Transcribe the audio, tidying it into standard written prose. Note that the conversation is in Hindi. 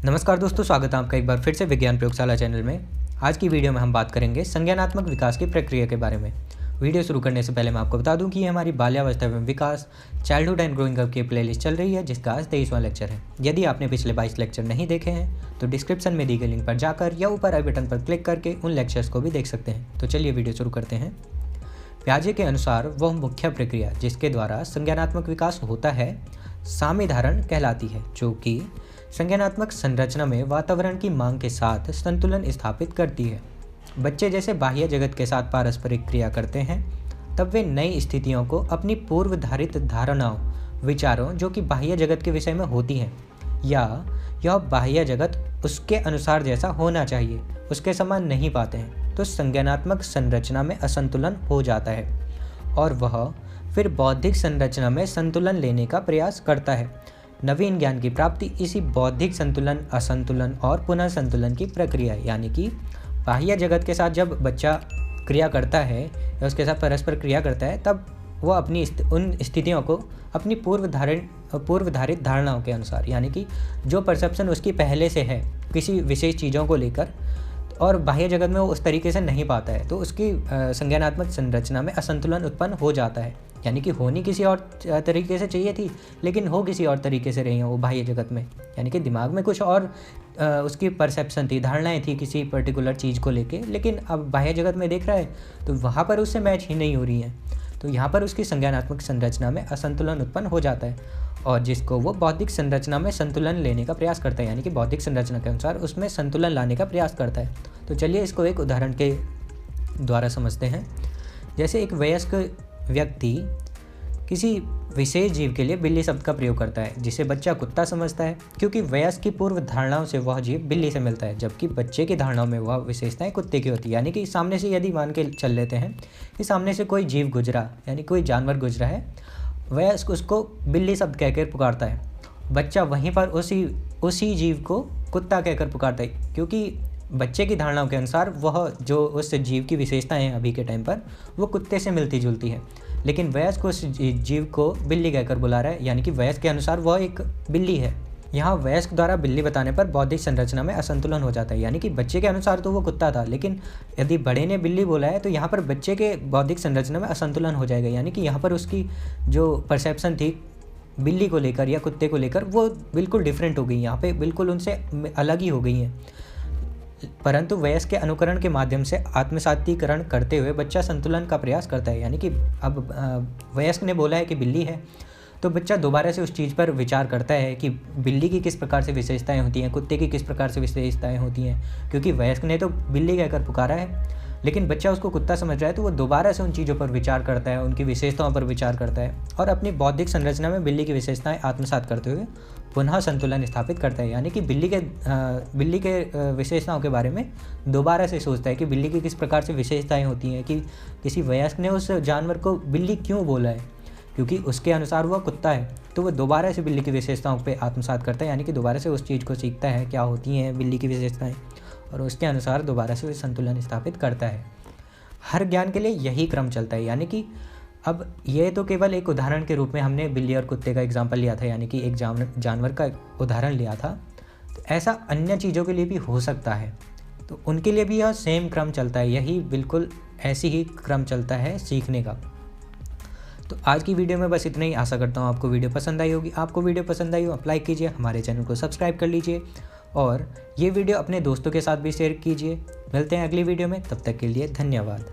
नमस्कार दोस्तों, स्वागत है आपका एक बार फिर से विज्ञान प्रयोगशाला चैनल में। आज की वीडियो में हम बात करेंगे संज्ञानात्मक विकास की प्रक्रिया के बारे में। वीडियो शुरू करने से पहले मैं आपको बता दूं कि ये हमारी बाल्यावस्था एवं विकास चाइल्डहुड एंड ग्रोइंग अप की प्लेलिस्ट चल रही है, जिसका आज 23वां लेक्चर है। यदि आपने पिछले 22 लेक्चर नहीं देखे हैं तो डिस्क्रिप्शन में दी गई लिंक पर जाकर या ऊपर आई बटन पर क्लिक करके उन लेक्चर्स को भी देख सकते हैं। तो चलिए वीडियो शुरू करते हैं। पियाजे के अनुसार वह मुख्य प्रक्रिया जिसके द्वारा संज्ञानात्मक विकास होता है साम्यधारण कहलाती है, जो कि संज्ञानात्मक संरचना में वातावरण की मांग के साथ संतुलन स्थापित करती है। बच्चे जैसे बाह्य जगत के साथ पारस्परिक क्रिया करते हैं, तब वे नई स्थितियों को अपनी पूर्वधारित धारणाओं, विचारों जो कि बाह्य जगत के विषय में होती हैं, या यह बाह्य जगत उसके अनुसार जैसा होना चाहिए, उसके समान नहीं पाते हैं, तो संज्ञानात्मक संरचना में असंतुलन हो जाता है और वह फिर बौद्धिक संरचना में संतुलन लेने का प्रयास करता है। नवीन ज्ञान की प्राप्ति इसी बौद्धिक संतुलन, असंतुलन और पुनः संतुलन की प्रक्रिया है। यानी कि बाह्य जगत के साथ जब बच्चा क्रिया करता है या उसके साथ परस्पर क्रिया करता है, तब वह अपनी उन स्थितियों को अपनी पूर्वधारित धारणाओं के अनुसार, यानी कि जो परसेप्शन उसकी पहले से है किसी विशेष चीज़ों को लेकर, और बाह्य जगत में वो उस तरीके से नहीं पाता है, तो उसकी संज्ञानात्मक संरचना में असंतुलन उत्पन्न हो जाता है। यानी कि होनी किसी और तरीके से चाहिए थी, लेकिन हो किसी और तरीके से रही है वो बाह्य जगत में। यानी कि दिमाग में कुछ और उसकी परसेप्शन थी, धारणाएं थी किसी पर्टिकुलर चीज़ को लेके, लेकिन अब बाह्य जगत में देख रहा है तो वहाँ पर उससे मैच ही नहीं हो रही है। तो यहाँ पर उसकी संज्ञानात्मक संरचना में असंतुलन उत्पन्न हो जाता है, और जिसको वो बौद्धिक संरचना में संतुलन लेने का प्रयास करता है, यानी कि बौद्धिक संरचना के अनुसार उसमें संतुलन लाने का प्रयास करता है। तो चलिए इसको एक उदाहरण के द्वारा समझते हैं। जैसे एक वयस्क व्यक्ति किसी विशेष जीव के लिए बिल्ली शब्द का प्रयोग करता है, जिसे बच्चा कुत्ता समझता है, क्योंकि वयस्क की पूर्व धारणाओं से वह जीव बिल्ली से मिलता है, जबकि बच्चे की धारणाओं में वह विशेषताएं कुत्ते की होती है। यानी कि सामने से यदि मान के चल लेते हैं कि सामने से कोई जीव गुजरा, यानी कोई जानवर गुजरा है, वयस्क उसको बिल्ली शब्द कहकर पुकारता है, बच्चा वहीं पर उसी जीव को कुत्ता कहकर पुकारता है, क्योंकि बच्चे की धारणाओं के अनुसार वह जो उस जीव की विशेषताएं हैं अभी के टाइम पर, वो कुत्ते से मिलती जुलती है, लेकिन वयस्क उस जीव को बिल्ली कहकर बुला रहा है, यानी कि वयस्क के अनुसार वह एक बिल्ली है। यहाँ वयस्क द्वारा बिल्ली बताने पर बौद्धिक संरचना में असंतुलन हो जाता है। यानी कि बच्चे के अनुसार तो वो कुत्ता था, लेकिन यदि बड़े ने बिल्ली बोला है तो यहाँ पर बच्चे के बौद्धिक संरचना में असंतुलन हो जाएगा। यानी कि यहाँ पर उसकी जो परसेप्शन थी बिल्ली को लेकर या कुत्ते को लेकर, वो बिल्कुल डिफरेंट हो गई, यहाँ पे बिल्कुल उनसे अलग ही हो गई हैं। परंतु वयस्क के अनुकरण के माध्यम से आत्मसातीकरण करते हुए बच्चा संतुलन का प्रयास करता है। यानी कि अब वयस्क ने बोला है कि बिल्ली है, तो बच्चा दोबारा से उस चीज़ पर विचार करता है कि बिल्ली की किस प्रकार से विशेषताएं होती हैं, कुत्ते की किस प्रकार से विशेषताएं होती हैं, क्योंकि वयस्क ने तो बिल्ली कहकर पुकारा है, लेकिन बच्चा उसको कुत्ता समझ रहा है, तो वो दोबारा से उन चीज़ों पर विचार करता है, उनकी विशेषताओं पर विचार करता है, और अपनी बौद्धिक संरचना में बिल्ली की विशेषताएं आत्मसात करते हुए पुनः संतुलन स्थापित करता है। यानी कि बिल्ली के विशेषताओं के बारे में दोबारा से सोचता है कि बिल्ली की किस प्रकार से विशेषताएं होती हैं, कि किसी वयस्क ने उस जानवर को बिल्ली क्यों बोला है, क्योंकि उसके अनुसार वह कुत्ता है, तो वह दोबारा से बिल्ली की विशेषताओं पे आत्मसात करता है। यानी कि दोबारा से उस चीज़ को सीखता है क्या होती हैं बिल्ली की विशेषताएं, और उसके अनुसार दोबारा से संतुलन स्थापित करता है। हर ज्ञान के लिए यही क्रम चलता है। यानी कि अब ये तो केवल एक उदाहरण के रूप में हमने बिल्ली और कुत्ते का एग्जाम्पल लिया था, यानी कि एक जानवर का उदाहरण लिया था, तो ऐसा अन्य चीज़ों के लिए भी हो सकता है, तो उनके लिए भी यह सेम क्रम चलता है, यही बिल्कुल ऐसी ही क्रम चलता है सीखने का। तो आज की वीडियो में बस इतना ही। आशा करता हूँ आपको वीडियो पसंद आई होगी। आपको वीडियो पसंद आई हो आप लाइक कीजिए, हमारे चैनल को सब्सक्राइब कर लीजिए, और ये वीडियो अपने दोस्तों के साथ भी शेयर कीजिए। मिलते हैं अगली वीडियो में, तब तक के लिए धन्यवाद।